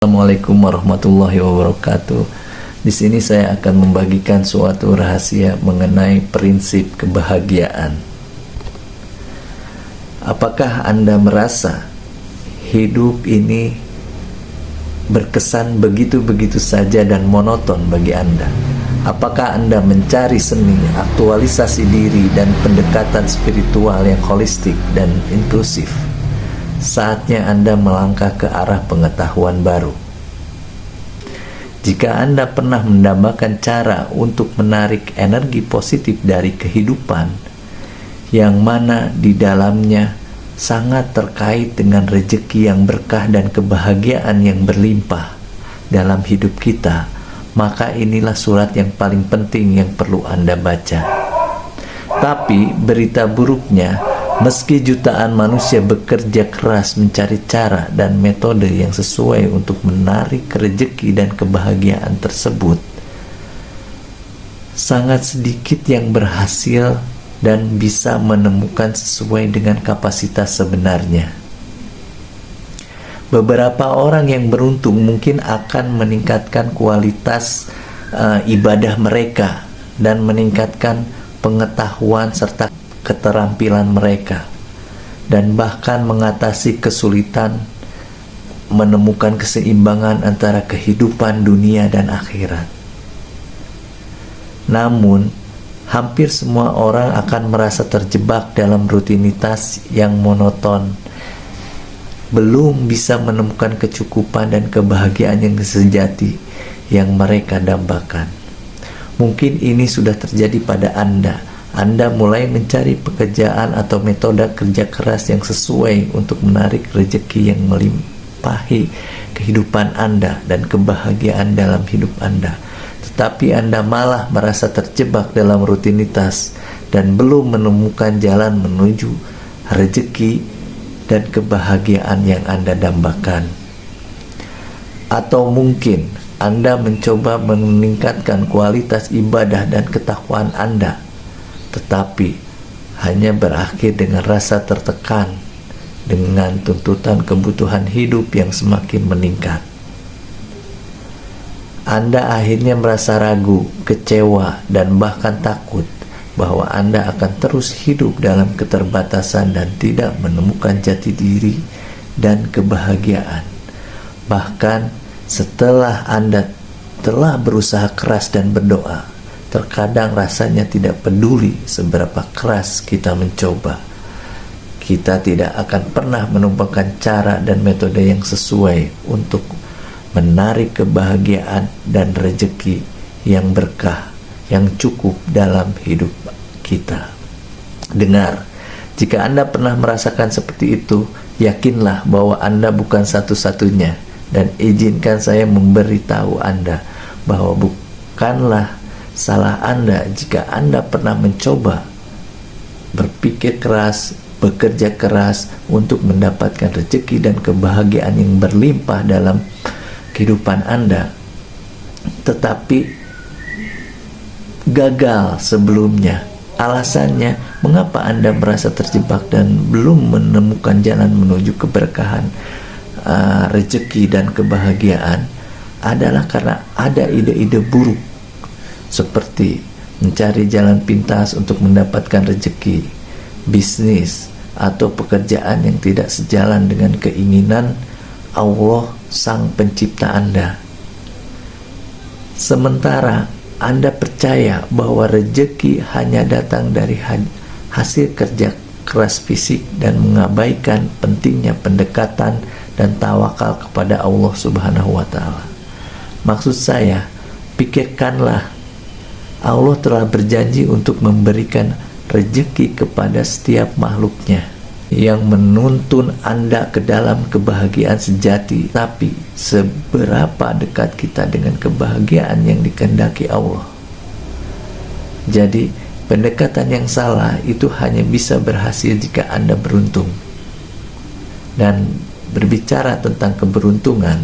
Assalamualaikum warahmatullahi wabarakatuh. Di sini saya akan membagikan suatu rahasia mengenai prinsip kebahagiaan. Apakah Anda merasa hidup ini berkesan begitu-begitu saja dan monoton bagi Anda? Apakah Anda mencari seni, aktualisasi diri, dan pendekatan spiritual yang holistik dan inklusif? Saatnya Anda melangkah ke arah pengetahuan baru. Jika Anda pernah mendambakan cara untuk menarik energi positif dari kehidupan, yang mana di dalamnya sangat terkait dengan rezeki yang berkah dan kebahagiaan yang berlimpah dalam hidup kita, maka inilah surat yang paling penting yang perlu Anda baca. Tapi berita buruknya, meski jutaan manusia bekerja keras mencari cara dan metode yang sesuai untuk menarik rezeki dan kebahagiaan tersebut, sangat sedikit yang berhasil dan bisa menemukan sesuai dengan kapasitas sebenarnya. Beberapa orang yang beruntung mungkin akan meningkatkan kualitas ibadah mereka dan meningkatkan pengetahuan serta keterampilan mereka, dan bahkan mengatasi kesulitan menemukan keseimbangan antara kehidupan dunia dan akhirat. Namun, hampir semua orang akan merasa terjebak dalam rutinitas yang monoton, belum bisa menemukan kecukupan dan kebahagiaan yang sejati yang mereka dambakan. Mungkin ini sudah terjadi pada Anda. Anda mulai mencari pekerjaan atau metode kerja keras yang sesuai untuk menarik rezeki yang melimpahi kehidupan Anda dan kebahagiaan dalam hidup Anda. Tetapi Anda malah merasa terjebak dalam rutinitas dan belum menemukan jalan menuju rezeki dan kebahagiaan yang Anda dambakan. Atau mungkin Anda mencoba meningkatkan kualitas ibadah dan ketakwaan Anda, tetapi hanya berakhir dengan rasa tertekan dengan tuntutan kebutuhan hidup yang semakin meningkat. Anda akhirnya merasa ragu, kecewa, dan bahkan takut bahwa Anda akan terus hidup dalam keterbatasan dan tidak menemukan jati diri dan kebahagiaan. Bahkan setelah Anda telah berusaha keras dan berdoa, terkadang rasanya tidak peduli seberapa keras kita mencoba. Kita tidak akan pernah menemukan cara dan metode yang sesuai untuk menarik kebahagiaan dan rezeki yang berkah, yang cukup dalam hidup kita. Dengar, jika Anda pernah merasakan seperti itu, yakinlah bahwa Anda bukan satu-satunya, dan izinkan saya memberitahu Anda bahwa bukanlah salah Anda jika Anda pernah mencoba berpikir keras, bekerja keras untuk mendapatkan rezeki dan kebahagiaan yang berlimpah dalam kehidupan Anda, tetapi gagal sebelumnya. Alasannya, mengapa Anda merasa terjebak dan belum menemukan jalan menuju keberkahan, rezeki dan kebahagiaan, adalah karena ada ide-ide buruk seperti mencari jalan pintas untuk mendapatkan rezeki, bisnis, atau pekerjaan yang tidak sejalan dengan keinginan Allah, Sang Pencipta Anda. Sementara Anda percaya bahwa rezeki hanya datang dari hasil kerja keras fisik dan mengabaikan pentingnya pendekatan dan tawakal kepada Allah Subhanahu wa Ta'ala. Maksud saya, pikirkanlah, Allah telah berjanji untuk memberikan rezeki kepada setiap makhluknya, yang menuntun Anda ke dalam kebahagiaan sejati. Tapi seberapa dekat kita dengan kebahagiaan yang dikehendaki Allah? Jadi pendekatan yang salah itu hanya bisa berhasil jika Anda beruntung. Dan berbicara tentang keberuntungan,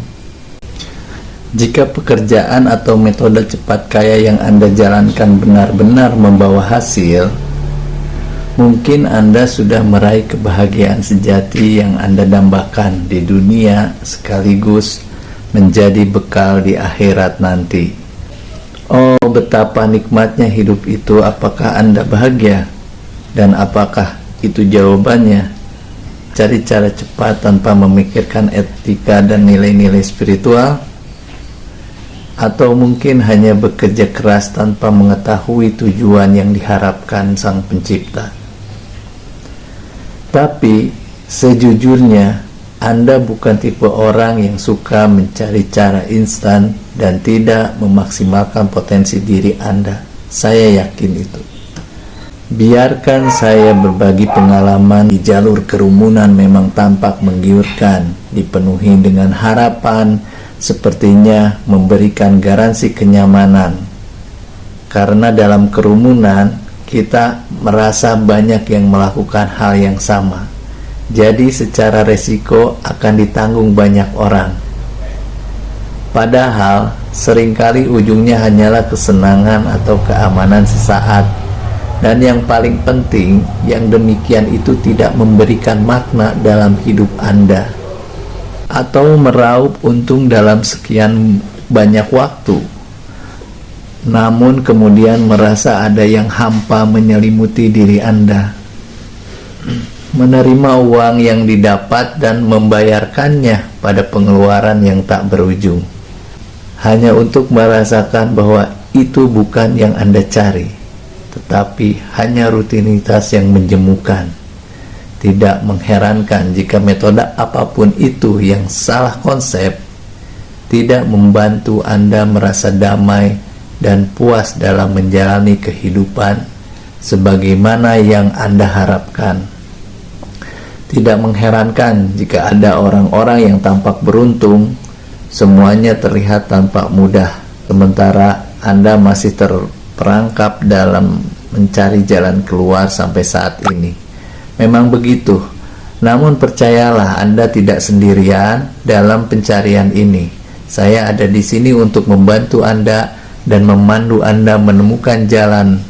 jika pekerjaan atau metode cepat kaya yang Anda jalankan benar-benar membawa hasil, mungkin Anda sudah meraih kebahagiaan sejati yang Anda dambakan di dunia sekaligus menjadi bekal di akhirat nanti. Oh, betapa nikmatnya hidup itu. Apakah Anda bahagia? Dan apakah itu jawabannya? Cari cara cepat tanpa memikirkan etika dan nilai-nilai spiritual? Atau mungkin hanya bekerja keras tanpa mengetahui tujuan yang diharapkan Sang Pencipta? Tapi sejujurnya Anda bukan tipe orang yang suka mencari cara instan dan tidak memaksimalkan potensi diri Anda. Saya yakin itu. Biarkan saya berbagi pengalaman. Di jalur kerumunan memang tampak menggiurkan, dipenuhi dengan harapan, sepertinya memberikan garansi kenyamanan. Karena dalam kerumunan kita merasa banyak yang melakukan hal yang sama. Jadi secara resiko akan ditanggung banyak orang. Padahal seringkali ujungnya hanyalah kesenangan atau keamanan sesaat. Dan yang paling penting, yang demikian itu tidak memberikan makna dalam hidup Anda, atau meraup untung dalam sekian banyak waktu, namun kemudian merasa ada yang hampa menyelimuti diri Anda. Menerima uang yang didapat dan membayarkannya pada pengeluaran yang tak berujung, hanya untuk merasakan bahwa itu bukan yang Anda cari, tetapi hanya rutinitas yang menjemukan. Tidak mengherankan jika metode apapun itu yang salah konsep tidak membantu Anda merasa damai dan puas dalam menjalani kehidupan sebagaimana yang Anda harapkan. Tidak mengherankan jika ada orang-orang yang tampak beruntung, semuanya terlihat tampak mudah, sementara Anda masih terperangkap dalam mencari jalan keluar sampai saat ini. Memang begitu, namun percayalah Anda tidak sendirian dalam pencarian ini. Saya ada di sini untuk membantu Anda dan memandu Anda menemukan jalan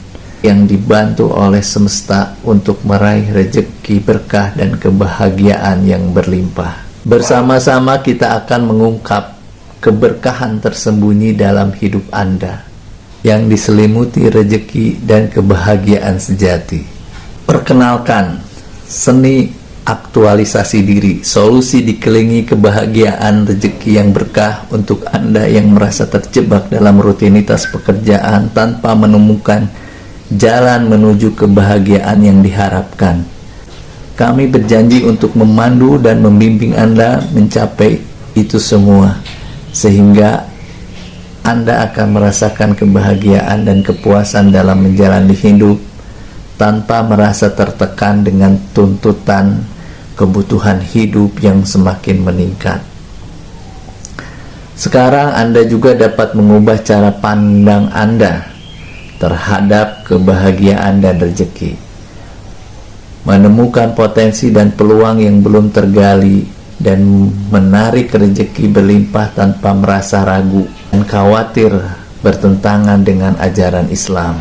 yang dibantu oleh semesta untuk meraih rezeki berkah dan kebahagiaan yang berlimpah. Bersama-sama kita akan mengungkap keberkahan tersembunyi dalam hidup Anda yang diselimuti rezeki dan kebahagiaan sejati. Perkenalkan, seni aktualisasi diri, solusi dikelilingi kebahagiaan rezeki yang berkah untuk Anda yang merasa terjebak dalam rutinitas pekerjaan tanpa menemukan jalan menuju kebahagiaan yang diharapkan. Kami berjanji untuk memandu dan membimbing Anda mencapai itu semua, sehingga Anda akan merasakan kebahagiaan dan kepuasan dalam menjalani hidup tanpa merasa tertekan dengan tuntutan kebutuhan hidup yang semakin meningkat. Sekarang Anda juga dapat mengubah cara pandang Anda terhadap kebahagiaan dan rezeki, menemukan potensi dan peluang yang belum tergali, dan menarik rezeki berlimpah tanpa merasa ragu dan khawatir bertentangan dengan ajaran Islam,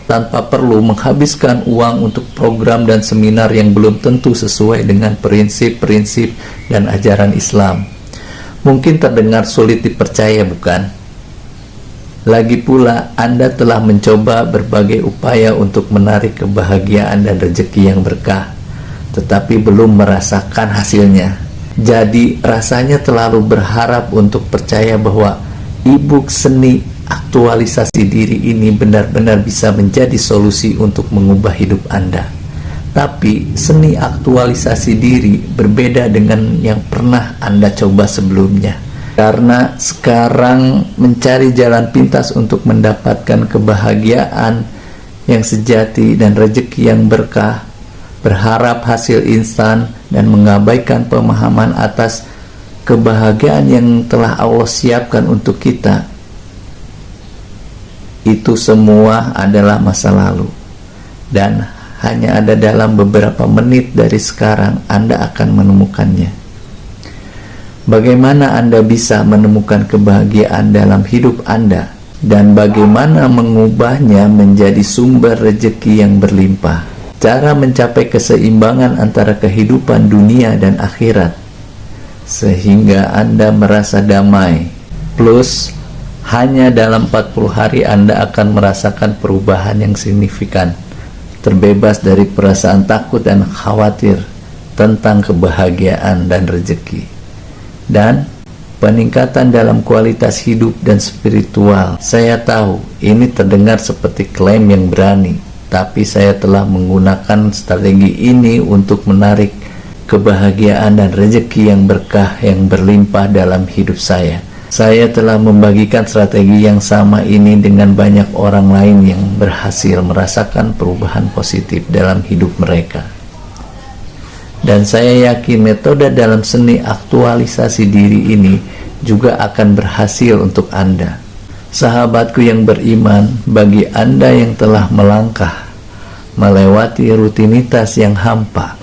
tanpa perlu menghabiskan uang untuk program dan seminar yang belum tentu sesuai dengan prinsip-prinsip dan ajaran Islam. Mungkin terdengar sulit dipercaya, bukan? Lagi pula, Anda telah mencoba berbagai upaya untuk menarik kebahagiaan dan rezeki yang berkah, tetapi belum merasakan hasilnya. Jadi, rasanya terlalu berharap untuk percaya bahwa e-book seni aktualisasi diri ini benar-benar bisa menjadi solusi untuk mengubah hidup Anda. Tapi, seni aktualisasi diri berbeda dengan yang pernah Anda coba sebelumnya. Karena sekarang mencari jalan pintas untuk mendapatkan kebahagiaan yang sejati dan rezeki yang berkah, berharap hasil instan dan mengabaikan pemahaman atas kebahagiaan yang telah Allah siapkan untuk kita, itu semua adalah masa lalu, dan hanya ada dalam beberapa menit dari sekarang Anda akan menemukannya. Bagaimana Anda bisa menemukan kebahagiaan dalam hidup Anda, dan bagaimana mengubahnya menjadi sumber rezeki yang berlimpah? Cara mencapai keseimbangan antara kehidupan dunia dan akhirat. sehingga Anda merasa damai. Plus, hanya dalam 40 hari Anda akan merasakan perubahan yang signifikan, terbebas dari perasaan takut dan khawatir tentang kebahagiaan dan rezeki. Dan peningkatan dalam kualitas hidup dan spiritual. Saya tahu ini terdengar seperti klaim yang berani, tapi saya telah menggunakan strategi ini untuk menarik kebahagiaan dan rezeki yang berkah yang berlimpah dalam hidup saya. Saya telah membagikan strategi yang sama ini dengan banyak orang lain yang berhasil merasakan perubahan positif dalam hidup mereka. Dan saya yakin metode dalam seni aktualisasi diri ini juga akan berhasil untuk Anda. Sahabatku yang beriman, bagi Anda yang telah melangkah, melewati rutinitas yang hampa,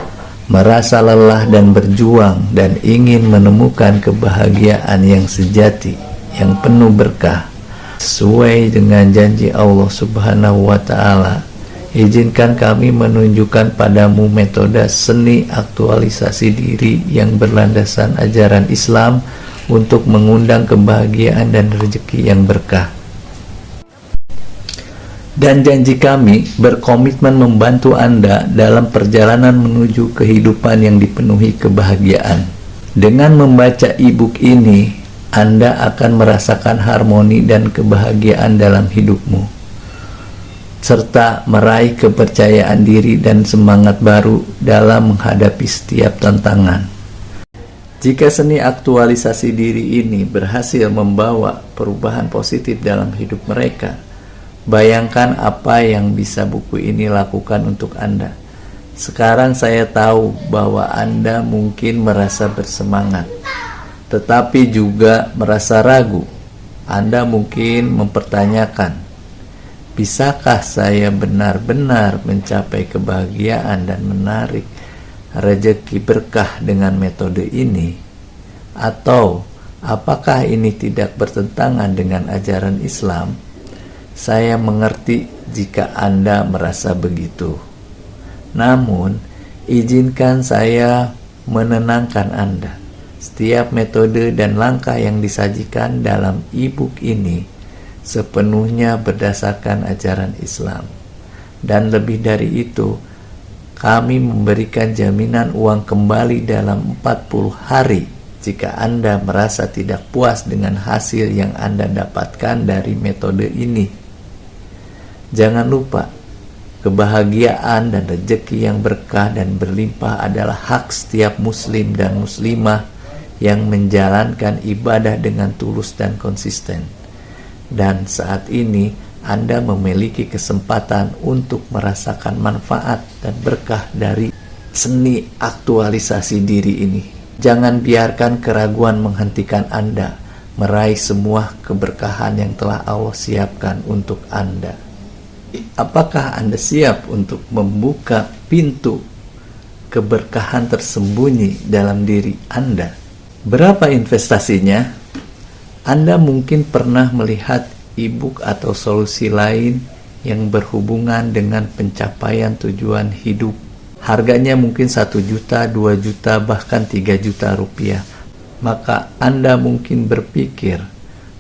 merasa lelah dan berjuang dan ingin menemukan kebahagiaan yang sejati, yang penuh berkah, sesuai dengan janji Allah Subhanahu wa Ta'ala, izinkan kami menunjukkan padamu metode seni aktualisasi diri yang berlandasan ajaran Islam untuk mengundang kebahagiaan dan rezeki yang berkah. Dan janji kami berkomitmen membantu Anda dalam perjalanan menuju kehidupan yang dipenuhi kebahagiaan. Dengan membaca e-book ini, Anda akan merasakan harmoni dan kebahagiaan dalam hidupmu, serta meraih kepercayaan diri dan semangat baru dalam menghadapi setiap tantangan. Jika seni aktualisasi diri ini berhasil membawa perubahan positif dalam hidup mereka, bayangkan apa yang bisa buku ini lakukan untuk Anda. Sekarang saya tahu bahwa Anda mungkin merasa bersemangat, tetapi juga merasa ragu. Anda mungkin mempertanyakan, bisakah saya benar-benar mencapai kebahagiaan dan menarik rezeki berkah dengan metode ini? Atau apakah ini tidak bertentangan dengan ajaran Islam? Saya mengerti jika Anda merasa begitu. Namun, izinkan saya menenangkan Anda. Setiap metode dan langkah yang disajikan dalam e-book ini sepenuhnya berdasarkan ajaran Islam. Dan lebih dari itu, kami memberikan jaminan uang kembali dalam 40 hari jika Anda merasa tidak puas dengan hasil yang Anda dapatkan dari metode ini. Jangan lupa, kebahagiaan dan rezeki yang berkah dan berlimpah adalah hak setiap muslim dan muslimah yang menjalankan ibadah dengan tulus dan konsisten. Dan saat ini Anda memiliki kesempatan untuk merasakan manfaat dan berkah dari seni aktualisasi diri ini. Jangan biarkan keraguan menghentikan Anda meraih semua keberkahan yang telah Allah siapkan untuk Anda. Apakah Anda siap untuk membuka pintu keberkahan tersembunyi dalam diri Anda? Berapa investasinya? Anda mungkin pernah melihat e-book atau solusi lain yang berhubungan dengan pencapaian tujuan hidup. Harganya mungkin 1 juta, 2 juta, bahkan 3 juta rupiah. Maka Anda mungkin berpikir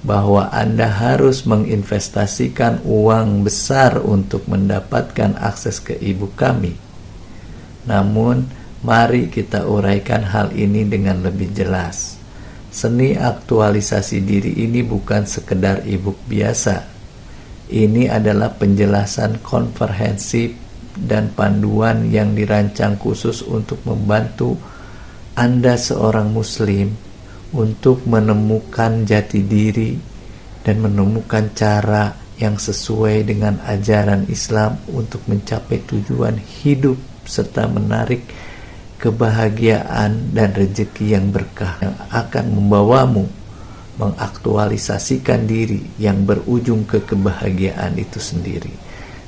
bahwa Anda harus menginvestasikan uang besar untuk mendapatkan akses ke e-book kami. Namun, mari kita uraikan hal ini dengan lebih jelas. Seni aktualisasi diri ini bukan sekedar e-book biasa. Ini adalah penjelasan komprehensif dan panduan yang dirancang khusus untuk membantu Anda seorang muslim untuk menemukan jati diri dan menemukan cara yang sesuai dengan ajaran Islam untuk mencapai tujuan hidup serta menarik kebahagiaan dan rezeki yang berkah yang akan membawamu mengaktualisasikan diri yang berujung ke kebahagiaan itu sendiri.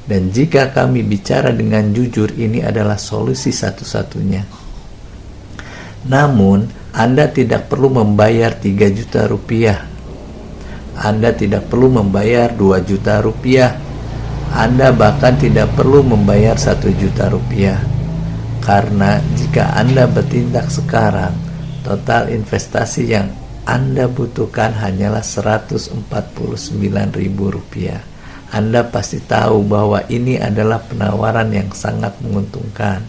Dan jika kami bicara dengan jujur, ini adalah solusi satu-satunya. Namun, Anda tidak perlu membayar 3 juta rupiah. Anda tidak perlu membayar 2 juta rupiah. Anda bahkan tidak perlu membayar 1 juta rupiah. Karena jika Anda bertindak sekarang, Total investasi yang Anda butuhkan hanyalah Rp149.000. Anda pasti tahu bahwa ini adalah penawaran yang sangat menguntungkan.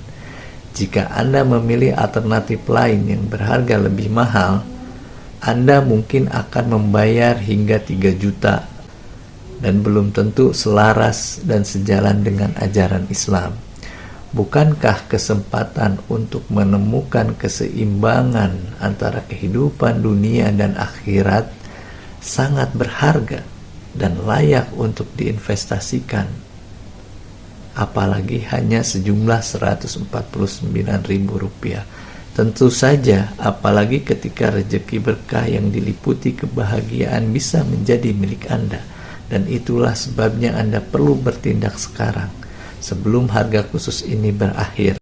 Jika Anda memilih alternatif lain yang berharga lebih mahal, Anda mungkin akan membayar hingga 3 juta dan belum tentu selaras dan sejalan dengan ajaran Islam. Bukankah kesempatan untuk menemukan keseimbangan antara kehidupan dunia dan akhirat sangat berharga dan layak untuk diinvestasikan? Apalagi hanya sejumlah Rp149.000. Tentu saja, apalagi ketika rezeki berkah yang diliputi kebahagiaan bisa menjadi milik Anda. Dan itulah sebabnya Anda perlu bertindak sekarang, sebelum harga khusus ini berakhir.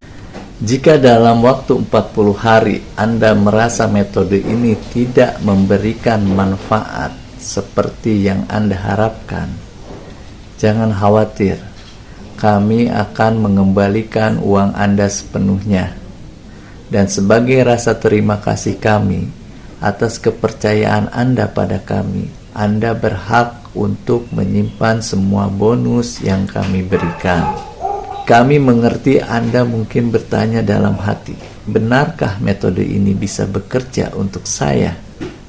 Jika dalam waktu 40 hari Anda merasa metode ini tidak memberikan manfaat seperti yang Anda harapkan, jangan khawatir. Kami akan mengembalikan uang Anda sepenuhnya. Dan sebagai rasa terima kasih kami atas kepercayaan Anda pada kami, Anda berhak untuk menyimpan semua bonus yang kami berikan. Kami mengerti Anda mungkin bertanya dalam hati, benarkah metode ini bisa bekerja untuk saya?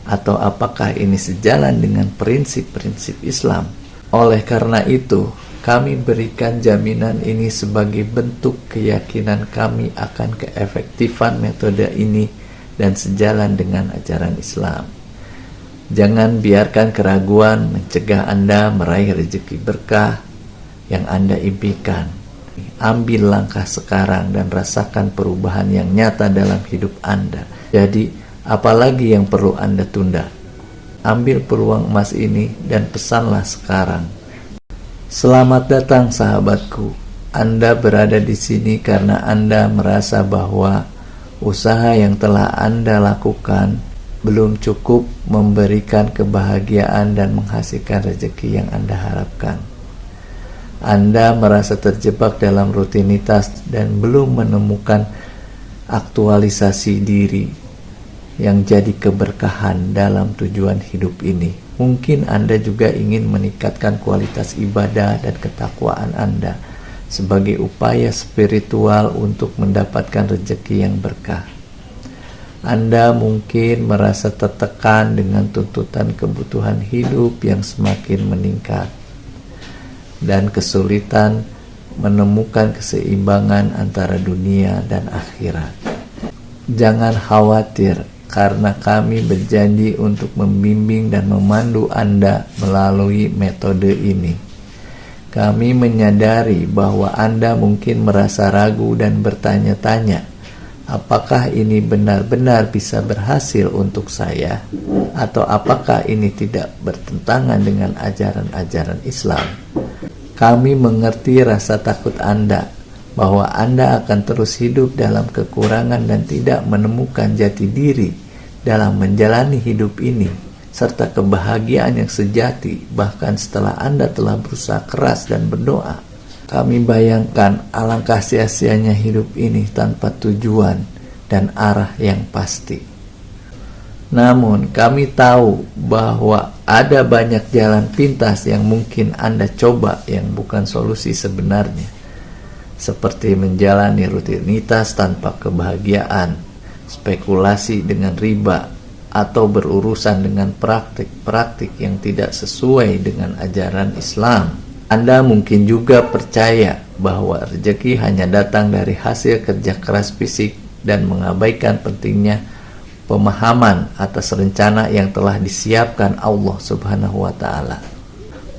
Atau apakah ini sejalan dengan prinsip-prinsip Islam? Oleh karena itu, kami berikan jaminan ini sebagai bentuk keyakinan kami akan keefektifan metode ini dan sejalan dengan ajaran Islam. Jangan biarkan keraguan mencegah Anda meraih rezeki berkah yang Anda impikan. Ambil langkah sekarang dan rasakan perubahan yang nyata dalam hidup Anda. Jadi, apalagi yang perlu Anda tunda? Ambil peluang emas ini dan pesanlah sekarang. Selamat datang sahabatku. Anda berada di sini karena Anda merasa bahwa usaha yang telah Anda lakukan belum cukup memberikan kebahagiaan dan menghasilkan rezeki yang Anda harapkan. Anda merasa terjebak dalam rutinitas dan belum menemukan aktualisasi diri yang jadi keberkahan dalam tujuan hidup ini. Mungkin Anda juga ingin meningkatkan kualitas ibadah dan ketakwaan Anda sebagai upaya spiritual untuk mendapatkan rezeki yang berkah. Anda mungkin merasa tertekan dengan tuntutan kebutuhan hidup yang semakin meningkat dan kesulitan menemukan keseimbangan antara dunia dan akhirat. Jangan khawatir, karena kami berjanji untuk membimbing dan memandu Anda melalui metode ini. Kami menyadari bahwa Anda mungkin merasa ragu dan bertanya-tanya, apakah ini benar-benar bisa berhasil untuk saya? Atau apakah ini tidak bertentangan dengan ajaran-ajaran Islam? Kami mengerti rasa takut Anda, bahwa Anda akan terus hidup dalam kekurangan dan tidak menemukan jati diri dalam menjalani hidup ini, serta kebahagiaan yang sejati bahkan setelah Anda telah berusaha keras dan berdoa. Kami bayangkan alangkah sia-sianya hidup ini tanpa tujuan dan arah yang pasti. Namun kami tahu bahwa ada banyak jalan pintas yang mungkin Anda coba yang bukan solusi sebenarnya, seperti menjalani rutinitas tanpa kebahagiaan, spekulasi dengan riba, atau berurusan dengan praktik-praktik yang tidak sesuai dengan ajaran Islam. Anda mungkin juga percaya bahwa rezeki hanya datang dari hasil kerja keras fisik dan mengabaikan pentingnya pemahaman atas rencana yang telah disiapkan Allah Subhanahu wa Ta'ala.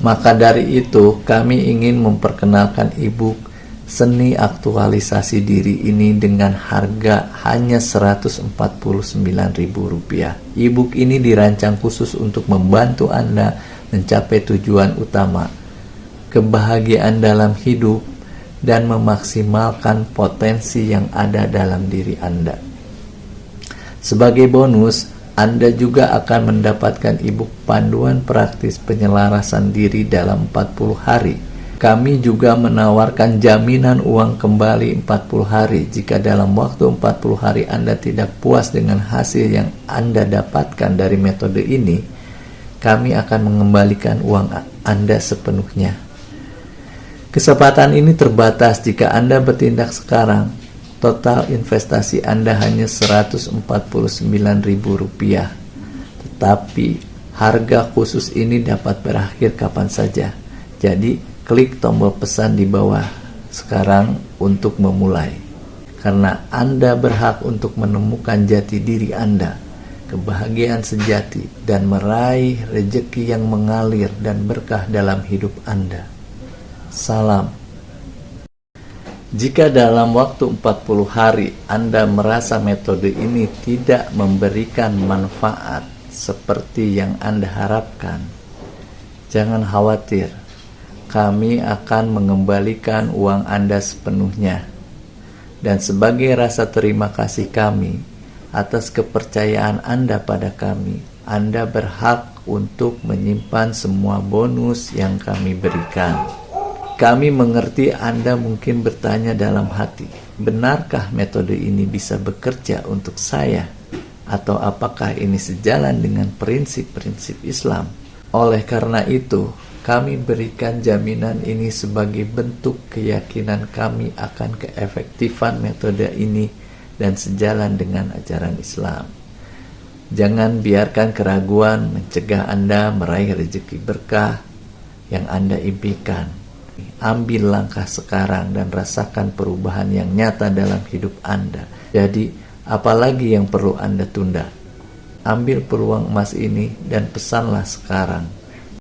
Maka dari itu, kami ingin memperkenalkan e-book Seni Aktualisasi Diri ini dengan harga hanya Rp149.000. E-book ini dirancang khusus untuk membantu Anda mencapai tujuan utama, kebahagiaan dalam hidup, dan memaksimalkan potensi yang ada dalam diri Anda. Sebagai bonus, Anda juga akan mendapatkan e-book panduan praktis penyelarasan diri dalam 40 hari Kami juga menawarkan jaminan uang kembali 40 hari. Jika dalam waktu 40 hari Anda tidak puas dengan hasil yang Anda dapatkan dari metode ini, kami akan mengembalikan uang Anda sepenuhnya. Kesempatan ini terbatas. Jika Anda bertindak sekarang, total investasi Anda hanya Rp149.000. Tetapi harga khusus ini dapat berakhir kapan saja. Jadi klik tombol pesan di bawah sekarang untuk memulai. Karena Anda berhak untuk menemukan jati diri Anda, kebahagiaan sejati, dan meraih rejeki yang mengalir dan berkah dalam hidup Anda. Salam. Jika dalam waktu 40 hari Anda merasa metode ini tidak memberikan manfaat seperti yang Anda harapkan, jangan khawatir. Kami akan mengembalikan uang Anda sepenuhnya. Dan sebagai rasa terima kasih kami atas kepercayaan Anda pada kami, Anda berhak untuk menyimpan semua bonus yang kami berikan. Kami mengerti Anda mungkin bertanya dalam hati, benarkah metode ini bisa bekerja untuk saya? Atau apakah ini sejalan dengan prinsip-prinsip Islam? Oleh karena itu, kami berikan jaminan ini sebagai bentuk keyakinan kami akan keefektifan metode ini dan sejalan dengan ajaran Islam. Jangan biarkan keraguan mencegah Anda meraih rezeki berkah yang Anda impikan. Ambil langkah sekarang dan rasakan perubahan yang nyata dalam hidup Anda. Jadi, apalagi yang perlu Anda tunda? Ambil peluang emas ini dan pesanlah sekarang.